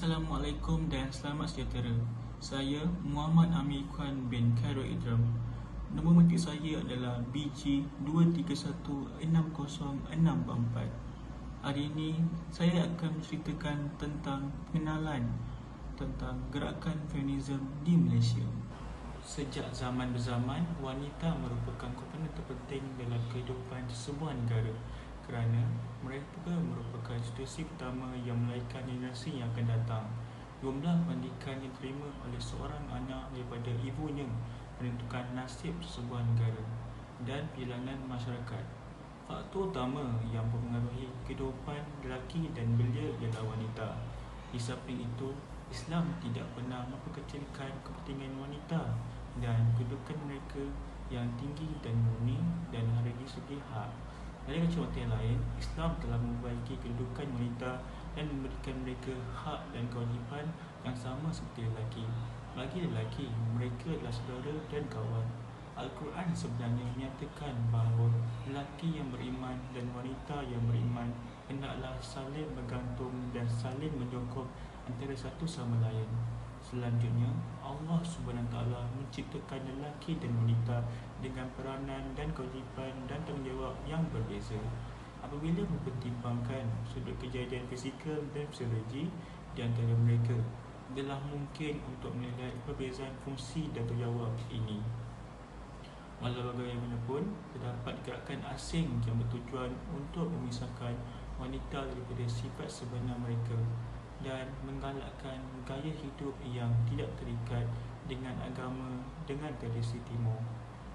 Assalamualaikum dan selamat sejahtera. Saya Muhammad Amir Khan bin Khairul Idram. Nombor menteri saya adalah BG2316064. Hari ini saya akan menceritakan tentang pengenalan tentang gerakan feminisme di Malaysia. Sejak zaman berzaman, wanita merupakan komponen terpenting dalam kehidupan sebuah negara kerana mereka merupakan institusi utama yang melahirkan generasi yang akan datang. Jumlah pendidikan yang diterima oleh seorang anak daripada ibunya menentukan nasib sebuah negara dan bilangan masyarakat. Faktor utama yang mempengaruhi kehidupan lelaki dan belia ialah wanita. Di samping itu, Islam tidak pernah memperkecilkan kepentingan wanita dan kedudukan mereka yang tinggi dan murni dan dari segi hak. Dari kacamata yang lain, Islam telah memperbaiki kedudukan wanita dan memberikan mereka hak dan kewajipan yang sama seperti lelaki. Bagi lelaki, mereka adalah saudara dan kawan. Al-Quran sebenarnya menyatakan bahawa lelaki yang beriman dan wanita yang beriman hendaklah saling bergantung dan saling menyokong antara satu sama lain. Selanjutnya, Allah SWT menciptakan lelaki dan wanita dengan peranan dan kewajipan dan tanggungjawab yang berbeza. Apabila mempertimbangkan sudut kejadian fizikal dan psikologi di antara mereka, adalah mungkin untuk menilai perbezaan fungsi dan tanggungjawab ini. Walau bagaimanapun, terdapat gerakan asing yang bertujuan untuk memisahkan wanita daripada sifat sebenar mereka dan menggalakkan gaya hidup yang tidak terikat dengan agama dengan tradisi timur.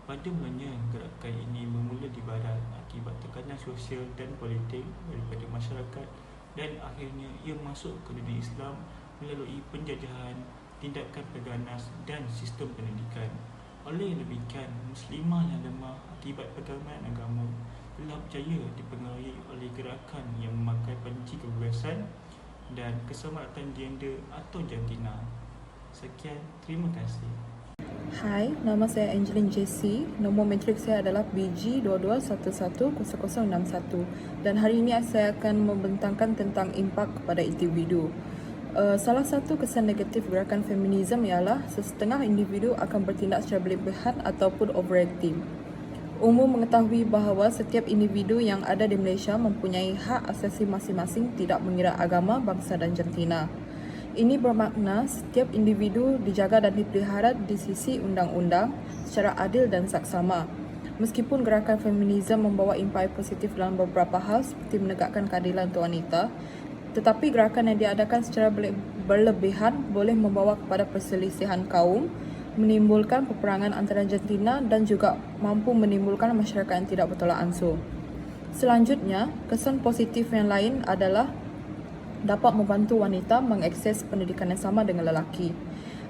Pada mulanya, gerakan ini bermula di barat akibat tekanan sosial dan politik daripada masyarakat dan akhirnya ia masuk ke dunia Islam melalui penjajahan, tindakan perganas dan sistem pendidikan. Oleh demikian, muslimah yang lemah akibat pegangan agama telah berjaya dipengaruhi oleh gerakan yang memakai panci kebebasan dan keselamatan gender atau jantina. Sekian, terima kasih. Hai, nama saya Angeline JC. Nombor matrik saya adalah BG22110061 dan hari ini saya akan membentangkan tentang impak kepada individu. Salah satu kesan negatif gerakan feminisme ialah sesetengah individu akan bertindak secara berlebihan ataupun overacting. Umum mengetahui bahawa setiap individu yang ada di Malaysia mempunyai hak asasi masing-masing tidak mengira agama, bangsa dan jantina. Ini bermakna setiap individu dijaga dan dipelihara di sisi undang-undang secara adil dan saksama. Meskipun gerakan feminisme membawa impak positif dalam beberapa hal seperti menegakkan keadilan untuk wanita, tetapi gerakan yang diadakan secara berlebihan boleh membawa kepada perselisihan kaum, menimbulkan peperangan antara jantina dan juga mampu menimbulkan masyarakat yang tidak bertolak ansur. Selanjutnya, kesan positif yang lain adalah dapat membantu wanita mengakses pendidikan yang sama dengan lelaki.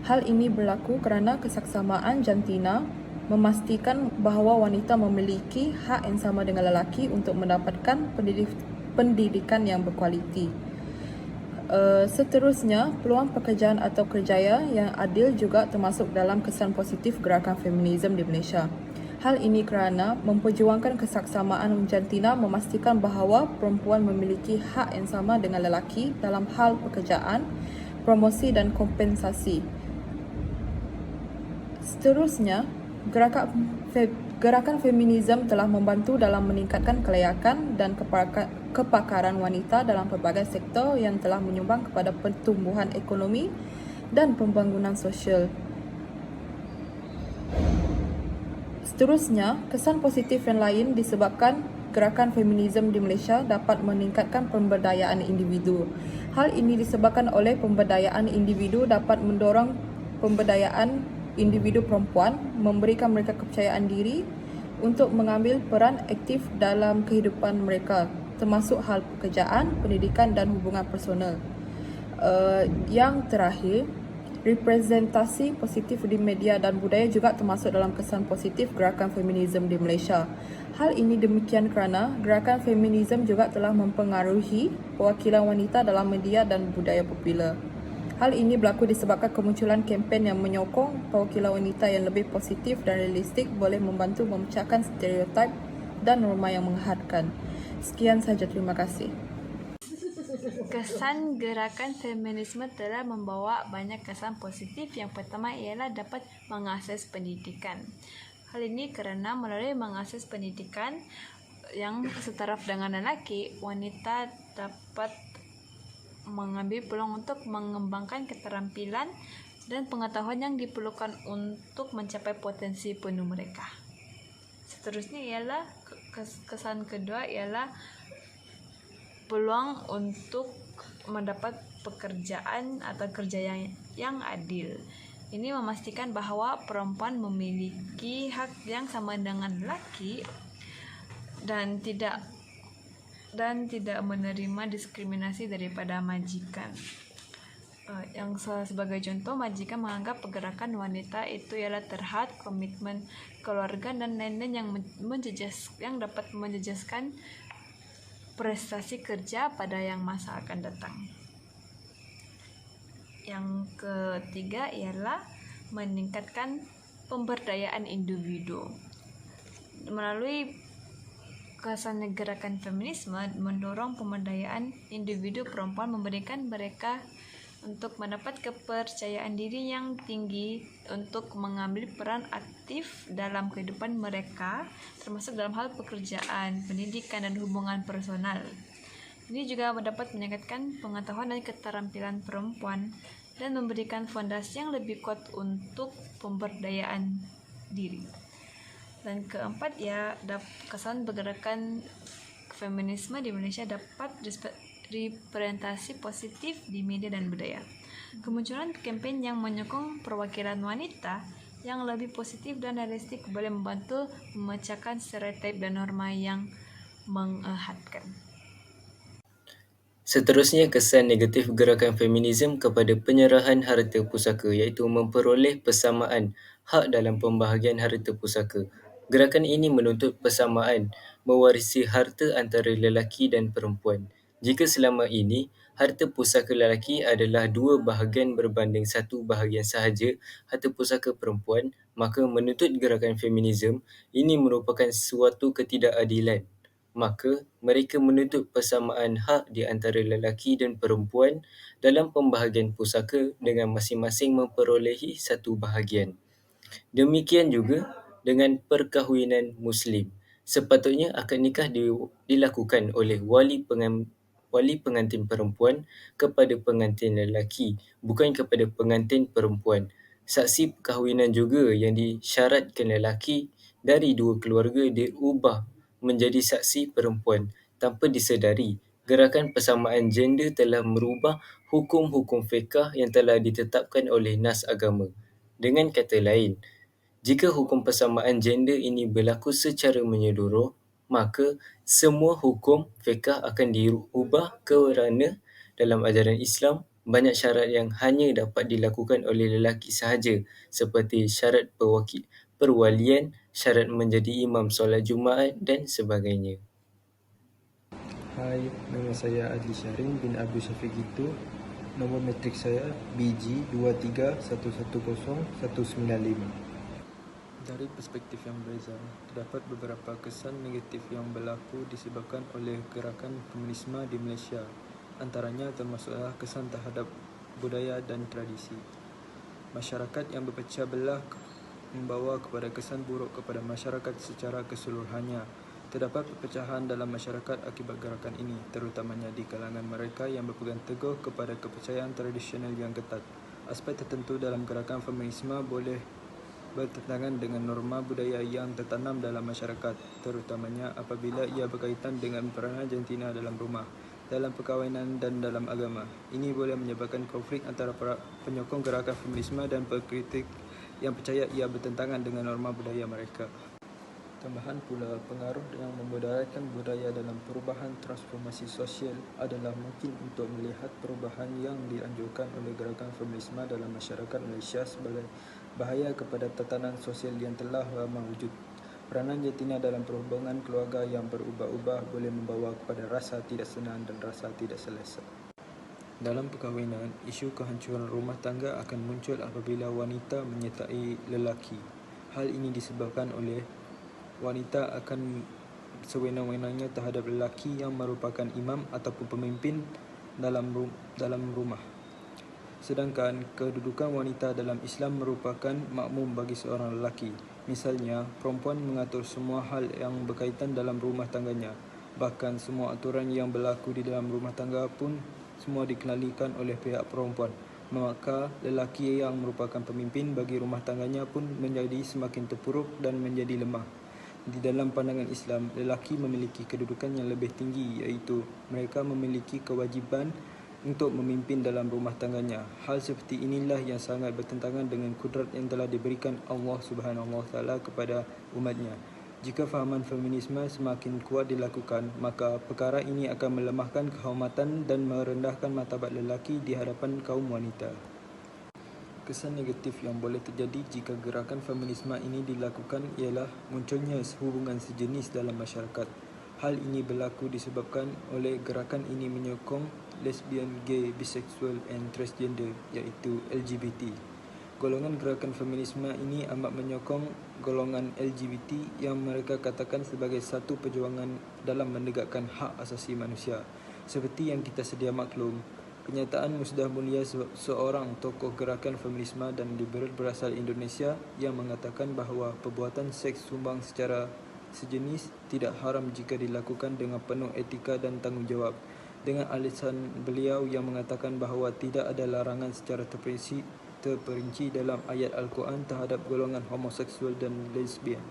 Hal ini berlaku kerana kesaksamaan jantina memastikan bahawa wanita memiliki hak yang sama dengan lelaki untuk mendapatkan pendidikan yang berkualiti. Seterusnya, peluang pekerjaan atau kerjaya yang adil juga termasuk dalam kesan positif gerakan feminisme di Malaysia. Hal ini kerana memperjuangkan kesaksamaan jantina memastikan bahawa perempuan memiliki hak yang sama dengan lelaki dalam hal pekerjaan, promosi dan kompensasi. Seterusnya, gerakan feminisme telah membantu dalam meningkatkan kelayakan dan kepakaran wanita dalam pelbagai sektor yang telah menyumbang kepada pertumbuhan ekonomi dan pembangunan sosial. Seterusnya, kesan positif yang lain disebabkan gerakan feminisme di Malaysia dapat meningkatkan pemberdayaan individu. Hal ini disebabkan oleh pemberdayaan individu dapat mendorong pemberdayaan individu perempuan, memberikan mereka kepercayaan diri untuk mengambil peran aktif dalam kehidupan mereka, termasuk hal pekerjaan, pendidikan dan hubungan personal. Yang terakhir, representasi positif di media dan budaya juga termasuk dalam kesan positif gerakan feminisme di Malaysia. Hal ini demikian kerana gerakan feminisme juga telah mempengaruhi perwakilan wanita dalam media dan budaya popular. Hal ini berlaku disebabkan kemunculan kempen yang menyokong perwakilan wanita yang lebih positif dan realistik boleh membantu memecahkan stereotip dan norma yang menghadkan. Sekian sahaja, terima kasih. Kesan gerakan feminisme telah membawa banyak kesan positif. Yang pertama ialah dapat mengakses pendidikan. Hal ini kerana melalui mengakses pendidikan yang setaraf dengan lelaki, wanita dapat mengambil peluang untuk mengembangkan keterampilan dan pengetahuan yang diperlukan untuk mencapai potensi penuh mereka. Seterusnya ialah kesan kedua ialah peluang untuk mendapat pekerjaan atau kerja yang adil. Ini memastikan bahawa perempuan memiliki hak yang sama dengan lelaki dan tidak menerima diskriminasi daripada majikan. Yang sebagai contoh, majikan menganggap pergerakan wanita itu ialah terhad, komitmen keluarga dan lain-lain yang dapat menjejaskan prestasi kerja pada yang masa akan datang. Yang ketiga ialah meningkatkan pemberdayaan individu. Melalui kesan gerakan feminisme mendorong pemberdayaan individu perempuan, memberikan mereka untuk mendapat kepercayaan diri yang tinggi untuk mengambil peran aktif dalam kehidupan mereka, termasuk dalam hal pekerjaan, pendidikan, dan hubungan personal. Ini juga dapat meningkatkan pengetahuan dan keterampilan perempuan dan memberikan fondasi yang lebih kuat untuk pemberdayaan diri. Dan keempat, kesan pergerakan feminisme di Indonesia dapat representasi positif di media dan budaya. Kemunculan kampanye yang menyokong perwakilan wanita yang lebih positif dan realistik boleh membantu memecahkan stereotip dan norma yang mengehadkan. Seterusnya, kesan negatif gerakan feminisme kepada penyerahan harta pusaka, iaitu memperoleh persamaan hak dalam pembahagian harta pusaka. Gerakan ini menuntut persamaan mewarisi harta antara lelaki dan perempuan. Jika selama ini, harta pusaka lelaki adalah 2 bahagian berbanding 1 bahagian sahaja harta pusaka perempuan, maka menuntut gerakan feminisme ini merupakan suatu ketidakadilan. Maka, mereka menuntut persamaan hak di antara lelaki dan perempuan dalam pembahagian pusaka dengan masing-masing memperolehi 1 bahagian. Demikian juga dengan perkahwinan Muslim. Sepatutnya akad nikah dilakukan oleh wali pengantin perempuan kepada pengantin lelaki, bukan kepada pengantin perempuan. Saksi perkahwinan juga yang disyaratkan lelaki dari 2 keluarga diubah menjadi saksi perempuan. Tanpa disedari, gerakan persamaan gender telah merubah hukum-hukum fiqh yang telah ditetapkan oleh nas agama. Dengan kata lain, jika hukum persamaan gender ini berlaku secara menyeluruh, maka semua hukum fiqh akan diubah kerana dalam ajaran Islam banyak syarat yang hanya dapat dilakukan oleh lelaki sahaja, seperti syarat perwalian, syarat menjadi imam solat Jumaat dan sebagainya. Hai, nama saya Adli Syarin bin Abdul Syafiq Gitu. Nombor matrik saya BG 23110195. Dari perspektif yang berbeza, terdapat beberapa kesan negatif yang berlaku disebabkan oleh gerakan feminisme di Malaysia. Antaranya termasuklah kesan terhadap budaya dan tradisi. Masyarakat yang berpecah belah membawa kepada kesan buruk kepada masyarakat secara keseluruhannya. Terdapat perpecahan dalam masyarakat akibat gerakan ini, terutamanya di kalangan mereka yang berpegang teguh kepada kepercayaan tradisional yang ketat. Aspek tertentu dalam gerakan feminisme boleh bertentangan dengan norma budaya yang tertanam dalam masyarakat, terutamanya apabila ia berkaitan dengan peranan jantina dalam rumah, dalam perkahwinan dan dalam agama. Ini boleh menyebabkan konflik antara para penyokong gerakan feminisme dan pengkritik yang percaya ia bertentangan dengan norma budaya mereka. Tambahan pula, pengaruh yang memudaratkan budaya dalam perubahan transformasi sosial adalah mungkin untuk melihat perubahan yang dianjurkan oleh gerakan feminisme dalam masyarakat Malaysia sebagai bahaya kepada tatanan sosial yang telah lama wujud. Peranan jantina dalam perhubungan keluarga yang berubah-ubah boleh membawa kepada rasa tidak senang dan rasa tidak selesa. Dalam perkahwinan, isu kehancuran rumah tangga akan muncul apabila wanita menyertai lelaki. Hal ini disebabkan oleh wanita akan sewenang-wenangnya terhadap lelaki yang merupakan imam ataupun pemimpin dalam rumah. Sedangkan kedudukan wanita dalam Islam merupakan makmum bagi seorang lelaki. Misalnya, perempuan mengatur semua hal yang berkaitan dalam rumah tangganya. Bahkan semua aturan yang berlaku di dalam rumah tangga pun semua dikendalikan oleh pihak perempuan. Maka lelaki yang merupakan pemimpin bagi rumah tangganya pun menjadi semakin terpuruk dan menjadi lemah. Di dalam pandangan Islam, lelaki memiliki kedudukan yang lebih tinggi, iaitu mereka memiliki kewajiban untuk memimpin dalam rumah tangganya. Hal seperti inilah yang sangat bertentangan dengan kudrat yang telah diberikan Allah SWT kepada umatnya. Jika fahaman feminisme semakin kuat dilakukan, maka perkara ini akan melemahkan kehormatan dan merendahkan martabat lelaki di hadapan kaum wanita. Kesan negatif yang boleh terjadi jika gerakan feminisme ini dilakukan ialah munculnya hubungan sejenis dalam masyarakat. Hal ini berlaku disebabkan oleh gerakan ini menyokong lesbian, gay, bisexual and transgender, iaitu LGBT. Golongan gerakan feminisme ini amat menyokong golongan LGBT yang mereka katakan sebagai satu perjuangan dalam menegakkan hak asasi manusia. Seperti yang kita sedia maklum, kenyataan Musdah Mulia, seorang tokoh gerakan feminisme dan liberal berasal Indonesia, yang mengatakan bahawa perbuatan seks sumbang secara sejenis tidak haram jika dilakukan dengan penuh etika dan tanggungjawab. Dengan alasan beliau yang mengatakan bahawa tidak ada larangan secara terperinci dalam ayat Al-Quran terhadap golongan homoseksual dan lesbian.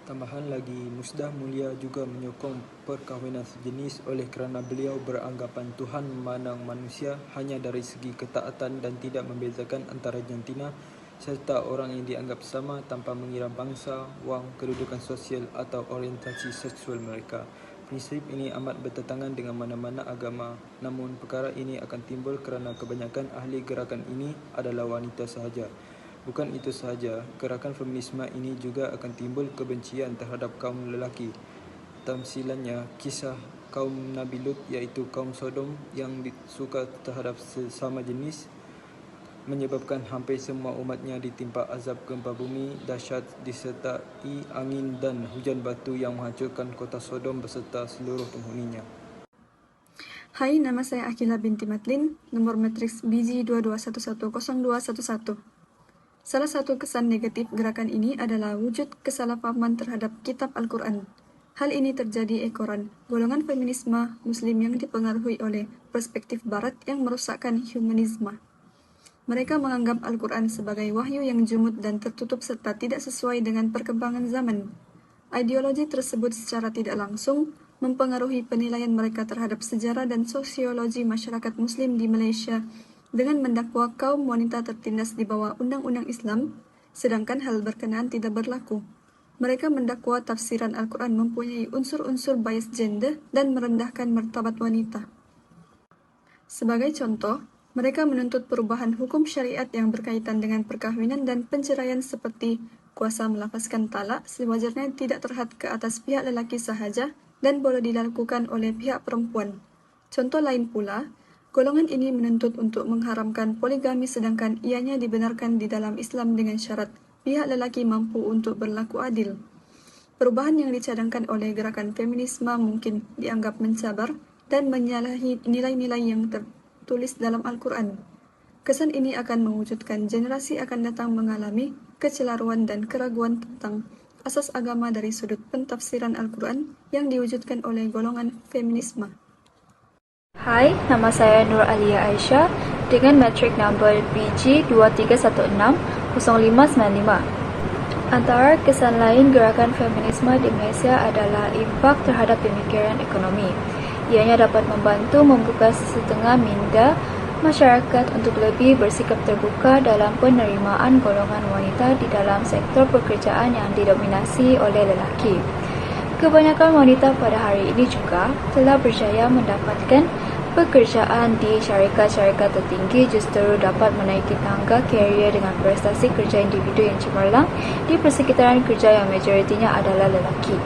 Tambahan lagi, Musdah Mulia juga menyokong perkahwinan sejenis oleh kerana beliau beranggapan Tuhan memandang manusia hanya dari segi ketaatan dan tidak membezakan antara jantina serta orang yang dianggap sama tanpa mengira bangsa, wang, kedudukan sosial atau orientasi seksual mereka. Prinsip ini amat bertentangan dengan mana-mana agama. Namun perkara ini akan timbul kerana kebanyakan ahli gerakan ini adalah wanita sahaja. Bukan itu sahaja, gerakan feminisme ini juga akan timbul kebencian terhadap kaum lelaki. Tamsilannya, kisah kaum Nabi Lut, iaitu kaum Sodom yang suka terhadap sesama jenis, menyebabkan hampir semua umatnya ditimpa azab gempa bumi dahsyat disertai angin dan hujan batu yang menghancurkan kota Sodom beserta seluruh penghuninya. Hai, nama saya Akila binti Matlin, nomor matriks BG 22110211. Salah satu kesan negatif gerakan ini adalah wujud kesalahpahaman terhadap kitab Al-Quran. Hal ini terjadi ekoran golongan feminisme Muslim yang dipengaruhi oleh perspektif Barat yang merosakkan humanisme. Mereka menganggap Al-Quran sebagai wahyu yang jumud dan tertutup serta tidak sesuai dengan perkembangan zaman. Ideologi tersebut secara tidak langsung mempengaruhi penilaian mereka terhadap sejarah dan sosiologi masyarakat Muslim di Malaysia dengan mendakwa kaum wanita tertindas di bawah undang-undang Islam, sedangkan hal berkenaan tidak berlaku. Mereka mendakwa tafsiran Al-Quran mempunyai unsur-unsur bias gender dan merendahkan martabat wanita. Sebagai contoh, mereka menuntut perubahan hukum syariat yang berkaitan dengan perkahwinan dan penceraian seperti kuasa melafazkan talak sewajarnya tidak terhad ke atas pihak lelaki sahaja dan boleh dilakukan oleh pihak perempuan. Contoh lain pula, golongan ini menuntut untuk mengharamkan poligami sedangkan ianya dibenarkan di dalam Islam dengan syarat pihak lelaki mampu untuk berlaku adil. Perubahan yang dicadangkan oleh gerakan feminisme mungkin dianggap mencabar dan menyalahi nilai-nilai yang tertulis dalam Al-Quran. Kesan ini akan mewujudkan generasi akan datang mengalami kecelaruan dan keraguan tentang asas agama dari sudut pentafsiran Al-Quran yang diwujudkan oleh golongan feminisme. Hai, nama saya Nur Alia Aisyah dengan matrik number BG 23160595. Antara kesan lain gerakan feminisme di Malaysia adalah impak terhadap pemikiran ekonomi. Ianya dapat membantu membuka setengah minda masyarakat untuk lebih bersikap terbuka dalam penerimaan golongan wanita di dalam sektor pekerjaan yang didominasi oleh lelaki. Kebanyakan wanita pada hari ini juga telah berjaya mendapatkan pekerjaan di syarikat-syarikat tertinggi justru dapat menaiki tangga karier dengan prestasi kerja individu yang cemerlang di persekitaran kerja yang majoritinya adalah lelaki.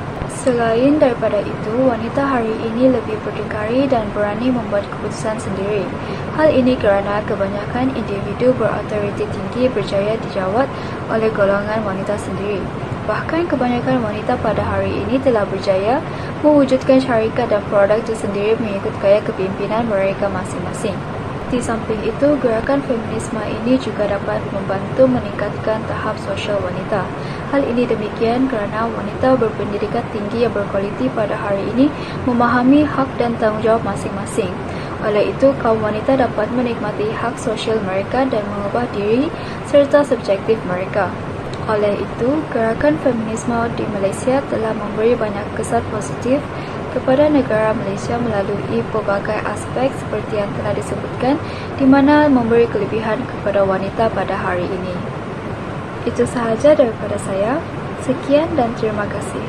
Selain daripada itu, wanita hari ini lebih berdikari dan berani membuat keputusan sendiri. Hal ini kerana kebanyakan individu berautoriti tinggi berjaya dijawat oleh golongan wanita sendiri. Bahkan kebanyakan wanita pada hari ini telah berjaya mewujudkan syarikat dan produk tersendiri mengikut gaya kepimpinan mereka masing-masing. Di samping itu, gerakan feminisme ini juga dapat membantu meningkatkan tahap sosial wanita. Hal ini demikian kerana wanita berpendidikan tinggi yang berkualiti pada hari ini memahami hak dan tanggungjawab masing-masing. Oleh itu, kaum wanita dapat menikmati hak sosial mereka dan mengubah diri serta subjektif mereka. Oleh itu, gerakan feminisme di Malaysia telah memberi banyak kesan positif kepada negara Malaysia melalui pelbagai aspek seperti yang telah disebutkan, di mana memberi kelebihan kepada wanita pada hari ini. Itu sahaja daripada saya. Sekian dan terima kasih.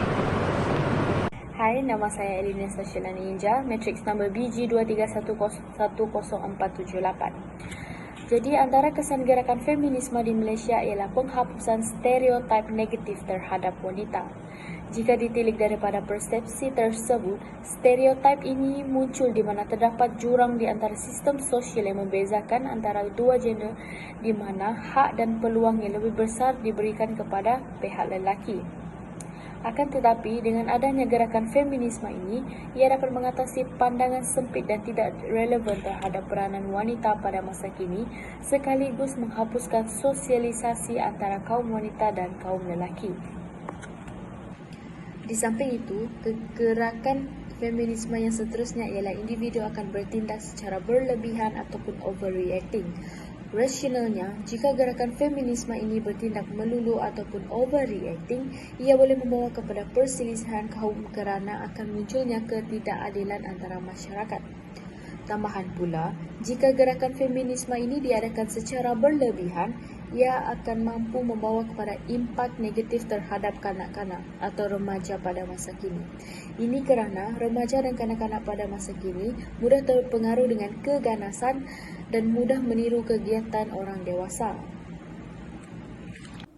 Hai, nama saya Elina Sashila Ninja, matriks nombor BG231010478. Jadi antara kesan gerakan feminisme di Malaysia ialah penghapusan stereotip negatif terhadap wanita. Jika ditilik daripada persepsi tersebut, stereotip ini muncul di mana terdapat jurang di antara sistem sosial yang membezakan antara dua gender, di mana hak dan peluang yang lebih besar diberikan kepada pihak lelaki. Akan tetapi, dengan adanya gerakan feminisme ini, ia dapat mengatasi pandangan sempit dan tidak relevan terhadap peranan wanita pada masa kini, sekaligus menghapuskan sosialisasi antara kaum wanita dan kaum lelaki. Di samping itu, gerakan feminisme yang seterusnya ialah individu akan bertindak secara berlebihan ataupun overreacting. Rasionalnya, jika gerakan feminisme ini bertindak melulu ataupun overreacting, ia boleh membawa kepada perselisihan kaum kerana akan munculnya ketidakadilan antara masyarakat. Tambahan pula, jika gerakan feminisme ini diadakan secara berlebihan, ia akan mampu membawa kepada impak negatif terhadap kanak-kanak atau remaja pada masa kini. Ini kerana remaja dan kanak-kanak pada masa kini mudah terpengaruh dengan keganasan dan mudah meniru kegiatan orang dewasa.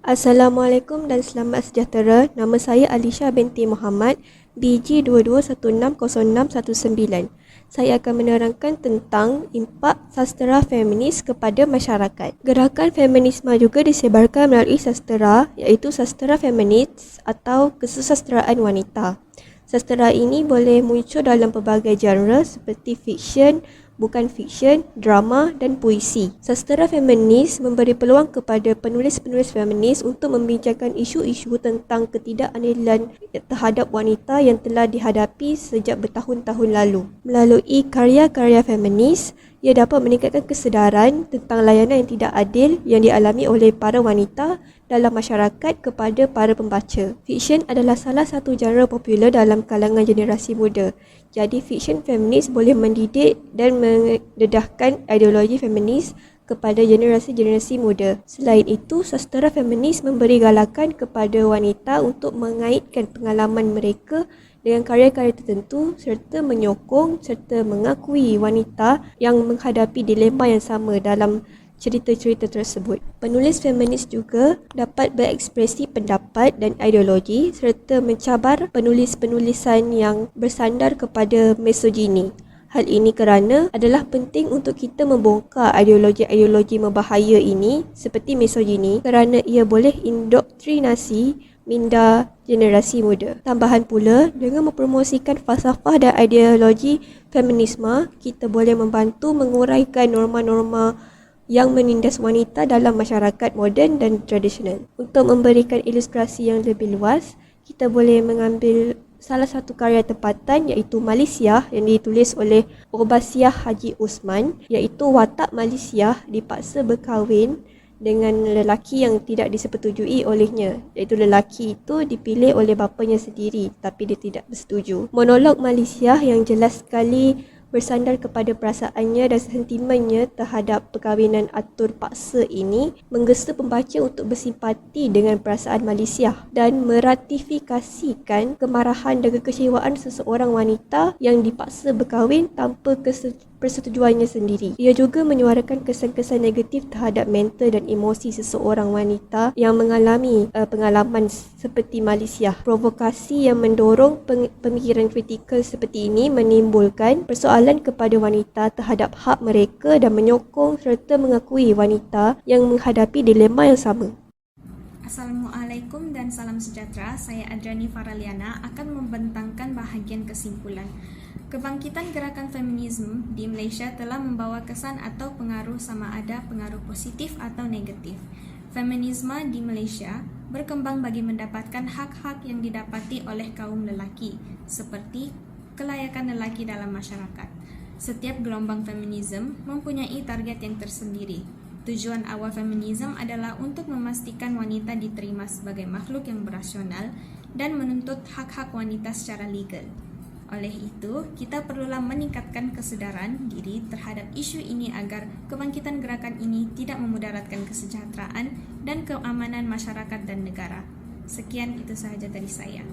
Assalamualaikum dan selamat sejahtera. Nama saya Alisha binti Muhammad, BG22160619. Saya akan menerangkan tentang impak sastera feminis kepada masyarakat. Gerakan feminisme juga disebarkan melalui sastera, iaitu sastera feminis atau kesusasteraan wanita. Sastera ini boleh muncul dalam pelbagai genre seperti fiksyen, bukan fiksyen, drama dan puisi. Sastera feminis memberi peluang kepada penulis-penulis feminis untuk membincangkan isu-isu tentang ketidakadilan terhadap wanita yang telah dihadapi sejak bertahun-tahun lalu. Melalui karya-karya feminis, ia dapat meningkatkan kesedaran tentang layanan yang tidak adil yang dialami oleh para wanita dalam masyarakat kepada para pembaca. Fiksyen adalah salah satu genre popular dalam kalangan generasi muda. Jadi, fiksyen feminis boleh mendidik dan mendedahkan ideologi feminis kepada generasi-generasi muda. Selain itu, sastera feminis memberi galakan kepada wanita untuk mengaitkan pengalaman mereka dengan karya-karya tertentu serta menyokong serta mengakui wanita yang menghadapi dilema yang sama dalam cerita-cerita tersebut. Penulis feminis juga dapat berekspresi pendapat dan ideologi serta mencabar penulis-penulisan yang bersandar kepada misogini. Hal ini kerana adalah penting untuk kita membongkar ideologi-ideologi membahaya ini seperti misogini kerana ia boleh indoktrinasi minda generasi muda. Tambahan pula, dengan mempromosikan falsafah dan ideologi feminisme, kita boleh membantu menguraikan norma-norma yang menindas wanita dalam masyarakat moden dan tradisional. Untuk memberikan ilustrasi yang lebih luas, kita boleh mengambil salah satu karya tempatan iaitu Malaysia yang ditulis oleh Obasiah Haji Osman, iaitu watak Malaysia dipaksa berkahwin dengan lelaki yang tidak disetujui olehnya, iaitu lelaki itu dipilih oleh bapanya sendiri tapi dia tidak bersetuju. Monolog Malaysia yang jelas sekali bersandar kepada perasaannya dan sentimennya terhadap perkahwinan atur paksa ini menggesa pembaca untuk bersimpati dengan perasaan Malaysia dan meratifikasikan kemarahan dan kekecewaan seseorang wanita yang dipaksa berkahwin tanpa persetujuannya sendiri. Ia juga menyuarakan kesan-kesan negatif terhadap mental dan emosi seseorang wanita yang mengalami pengalaman seperti Malaysia. Provokasi yang mendorong pemikiran kritikal seperti ini menimbulkan persoalan kepada wanita terhadap hak mereka dan menyokong serta mengakui wanita yang menghadapi dilema yang sama. Assalamualaikum dan salam sejahtera. Saya Adrani Faraliana akan membentangkan bahagian kesimpulan. Kebangkitan gerakan feminisme di Malaysia telah membawa kesan atau pengaruh sama ada pengaruh positif atau negatif. Feminisme di Malaysia berkembang bagi mendapatkan hak-hak yang didapati oleh kaum lelaki, seperti kelayakan lelaki dalam masyarakat. Setiap gelombang feminisme mempunyai target yang tersendiri. Tujuan awal feminisme adalah untuk memastikan wanita diterima sebagai makhluk yang berasional dan menuntut hak-hak wanita secara legal. Oleh itu, kita perlulah meningkatkan kesedaran diri terhadap isu ini agar kebangkitan gerakan ini tidak memudaratkan kesejahteraan dan keamanan masyarakat dan negara. Sekian, itu sahaja dari saya.